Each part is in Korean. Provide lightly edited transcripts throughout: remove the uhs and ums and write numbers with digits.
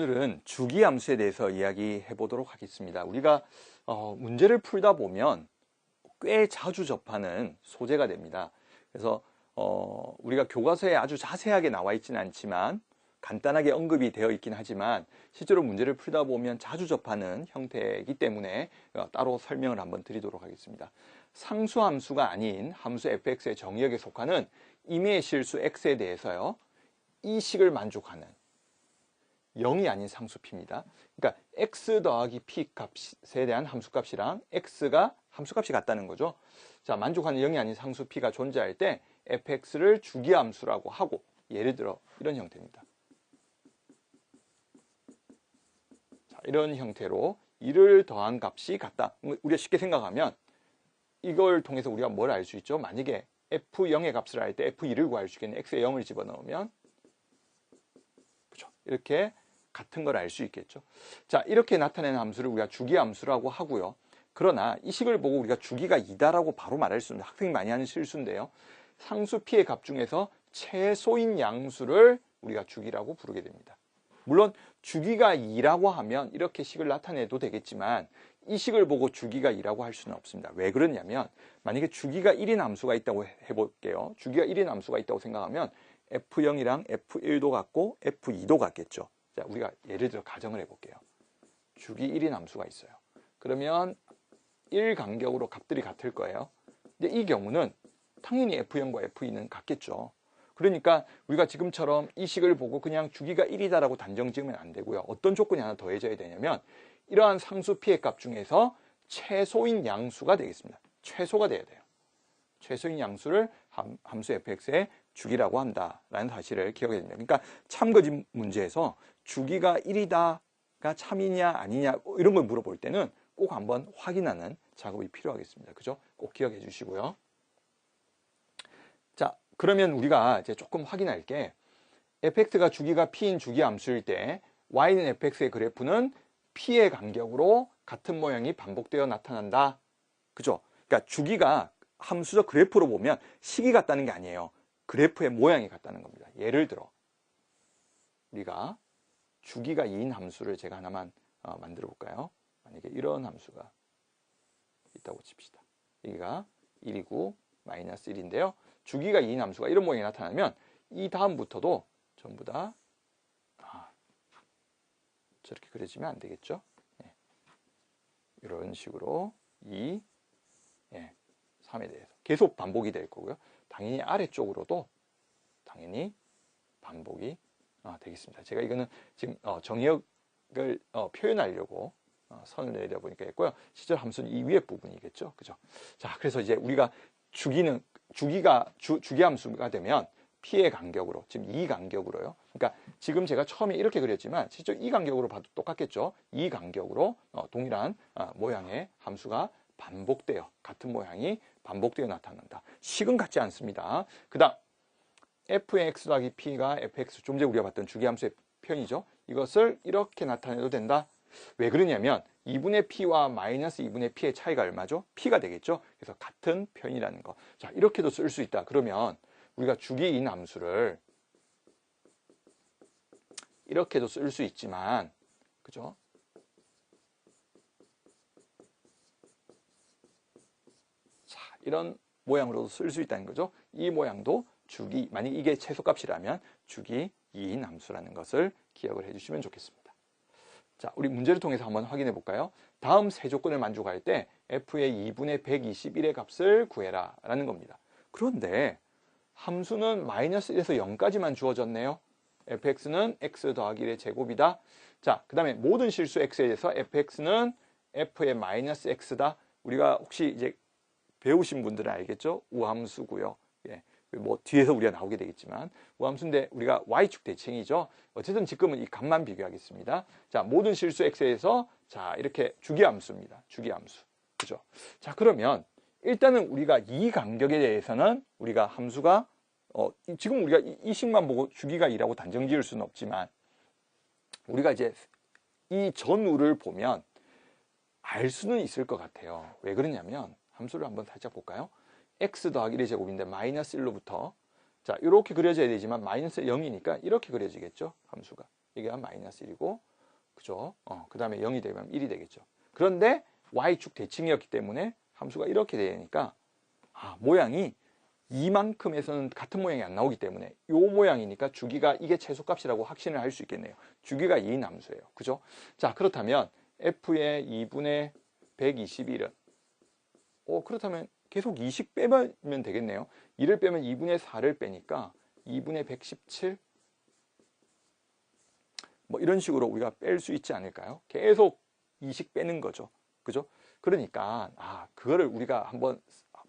오늘은 주기함수에 대해서 이야기해 보도록 하겠습니다. 우리가 문제를 풀다 보면 꽤 자주 접하는 소재가 됩니다. 그래서 우리가 교과서에 아주 자세하게 나와 있지는 않지만 간단하게 언급이 되어 있긴 하지만 실제로 문제를 풀다 보면 자주 접하는 형태이기 때문에 따로 설명을 한번 드리도록 하겠습니다. 상수함수가 아닌 함수 fx의 정의역에 속하는 임의의 실수 x에 대해서요, 이 식을 만족하는 0이 아닌 상수 p입니다. 그러니까 x 더하기 p 값에 대한 함수값이랑 x가 함수값이 같다는 거죠. 자, 만족하는 0이 아닌 상수 p가 존재할 때 fx를 주기함수라고 하고, 예를 들어 이런 형태입니다. 자, 이런 형태로 1을 더한 값이 같다. 우리가 쉽게 생각하면 이걸 통해서 우리가 뭘 알 수 있죠? 만약에 f0의 값을 알 때 f2를 구할 수 있겠는 x에 0을 집어넣으면 그렇죠, 이렇게 같은 걸 알 수 있겠죠. 자, 이렇게 나타내는 함수를 우리가 주기함수라고 하고요. 그러나 이 식을 보고 우리가 주기가 2다라고 바로 말할 수 있는, 학생이 많이 하는 실수인데요, 상수 p의 값 중에서 최소인 양수를 우리가 주기라고 부르게 됩니다. 물론 주기가 2라고 하면 이렇게 식을 나타내도 되겠지만 이 식을 보고 주기가 2라고 할 수는 없습니다. 왜 그러냐면 만약에 주기가 1인 함수가 있다고 해볼게요. 주기가 1인 함수가 있다고 생각하면 f0이랑 f1도 같고 f2도 같겠죠. 자, 우리가 예를 들어 가정을 해볼게요. 주기 1인 함수가 있어요. 그러면 1 간격으로 값들이 같을 거예요. 근데 이 경우는 당연히 f0과 f2는 같겠죠. 그러니까 우리가 지금처럼 이 식을 보고 그냥 주기가 1이다라고 단정 지으면 안 되고요. 어떤 조건이 하나 더해져야 되냐면 이러한 상수 p의 값 중에서 최소인 양수가 되겠습니다. 최소가 돼야 돼요. 최소인 양수를 함수 fx의 주기라고 한다라는 사실을 기억해야 됩니다. 그러니까 참거짓 문제에서 주기가 1이다가 참이냐 아니냐 이런 걸 물어볼 때는 꼭 한번 확인하는 작업이 필요하겠습니다. 그죠? 꼭 기억해 주시고요. 자, 그러면 우리가 이제 조금 확인할 게, fx가 주기가 p인 주기함수일 때 y는 fx의 그래프는 p의 간격으로 같은 모양이 반복되어 나타난다. 그죠? 그러니까 주기가 함수적 그래프로 보면 식이 같다는 게 아니에요. 그래프의 모양이 같다는 겁니다. 예를 들어 우리가 주기가 2인 함수를 제가 하나만 만들어 볼까요? 만약에 이런 함수가 있다고 칩시다. 여기가 1이고 마이너스 1인데요. 주기가 2인 함수가 이런 모양이 나타나면 이 다음부터도 전부 다 저렇게 그려지면 안 되겠죠? 네. 이런 식으로 2, 3에 대해서 계속 반복이 될 거고요. 당연히 아래쪽으로도 당연히 반복이 되겠습니다. 제가 이거는 지금 정의역을 표현하려고 선을 내려보니까 했고요. 실제 함수는 이 위에 부분이겠죠. 그죠? 자, 그래서 이제 우리가 주기함수가 되면 p의 간격으로, 지금 이 간격으로요. 그러니까 지금 제가 처음에 이렇게 그렸지만 실제 이 간격으로 봐도 똑같겠죠. 이 간격으로 동일한 모양의 함수가 반복되어, 같은 모양이 반복되어 나타난다. 식은 같지 않습니다. 그 다음 f의 x 더하기 p가 fx, 좀 전에 우리가 봤던 주기함수의 표현이죠. 이것을 이렇게 나타내도 된다. 왜 그러냐면 2분의 p와 마이너스 2분의 p의 차이가 얼마죠? p가 되겠죠. 그래서 같은 표현이라는 거. 자, 이렇게도 쓸 수 있다. 그러면 우리가 주기인 함수를 이렇게도 쓸 수 있지만, 그죠? 자, 이런 모양으로도 쓸 수 있다는 거죠. 이 모양도 주기, 만약 이게 최소값이라면 주기 2인 함수라는 것을 기억을 해주시면 좋겠습니다. 자, 우리 문제를 통해서 한번 확인해 볼까요? 다음 세 조건을 만족할 때 f의 2분의 121의 값을 구해라 라는 겁니다. 그런데 함수는 마이너스 1에서 0까지만 주어졌네요. fx는 x 더하기 1의 제곱이다. 자, 그 다음에 모든 실수 x에 대해서 fx는 f의 마이너스 x다. 우리가 혹시 이제 배우신 분들은 알겠죠? 우함수고요. 예. 뭐 뒤에서 우리가 나오게 되겠지만 우함수인데 우리가 y축 대칭이죠. 어쨌든 지금은 이 값만 비교하겠습니다. 자, 모든 실수 x에서 자, 이렇게 주기함수입니다. 주기함수. 그죠? 자, 그러면 일단은 우리가 이 간격에 대해서는 우리가 함수가 지금 우리가 이 식만 보고 주기가 2라고 단정 지을 수는 없지만 우리가 이제 이 전우를 보면 알 수는 있을 것 같아요. 왜 그러냐면 함수를 한번 살짝 볼까요? x 더하기 1의 제곱인데 마이너스 1로부터 자, 이렇게 그려져야 되지만 마이너스 0이니까 이렇게 그려지겠죠. 함수가. 이게 마이너스 1이고 그죠? 그 다음에 0이 되면 1이 되겠죠. 그런데 y축 대칭이었기 때문에 함수가 이렇게 되니까 모양이 이만큼에서는 같은 모양이 안 나오기 때문에 이 모양이니까 주기가 이게 최소값이라고 확신을 할 수 있겠네요. 주기가 2인 함수예요. 그죠? 자, 그렇다면 f의 2분의 121은 그렇다면 계속 2씩 빼면 되겠네요. 2를 빼면 2분의 4를 빼니까 2분의 117 뭐 이런 식으로 우리가 뺄 수 있지 않을까요? 계속 2씩 빼는 거죠. 그죠? 그러니까 그거를 우리가 한번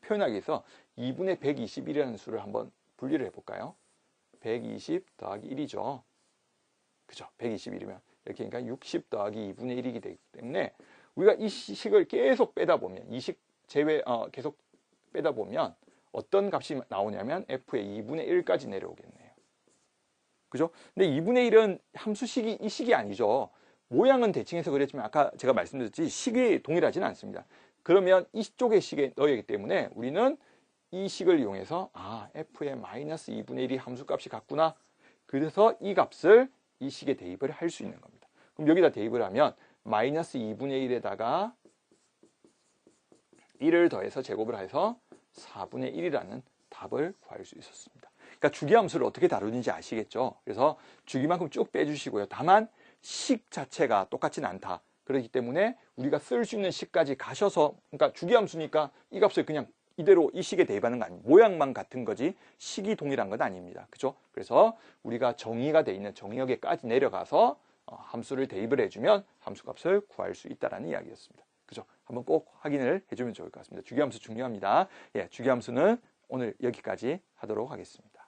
표현하기 위해서 2분의 121이라는 수를 한번 분리를 해볼까요? 120 더하기 1이죠. 그죠? 121이면 이렇게 그러니까 60 더하기 2분의 1이기 되기 때문에 우리가 이 식을 계속 빼다 보면 이식 제외 계속 빼다 보면 어떤 값이 나오냐면 f의 2분의 1까지 내려오겠네요. 그죠? 근데 2분의 1은 함수식이 이 식이 아니죠. 모양은 대칭해서 그랬지만 아까 제가 말씀드렸듯이 식이 동일하지는 않습니다. 그러면 이쪽의 식에 넣어야 하기 때문에 우리는 이 식을 이용해서 f의 마이너스 2분의 1이 함수값이 같구나. 그래서 이 값을 이 식에 대입을 할 수 있는 겁니다. 그럼 여기다 대입을 하면 마이너스 2분의 1에다가 1을 더해서 제곱을 해서 4분의 1이라는 답을 구할 수 있었습니다. 그러니까 주기함수를 어떻게 다루는지 아시겠죠? 그래서 주기만큼 쭉 빼주시고요. 다만 식 자체가 똑같지는 않다. 그렇기 때문에 우리가 쓸 수 있는 식까지 가셔서 그러니까 주기함수니까 이 값을 그냥 이대로 이 식에 대입하는 거 아닙니다. 모양만 같은 거지 식이 동일한 건 아닙니다. 그죠? 그래서 우리가 정의가 돼 있는 정의역에까지 내려가서 함수를 대입을 해주면 함수값을 구할 수 있다는 이야기였습니다. 그죠? 한번 꼭 확인을 해주면 좋을 것 같습니다. 주기함수 중요합니다. 예, 주기함수는 오늘 여기까지 하도록 하겠습니다.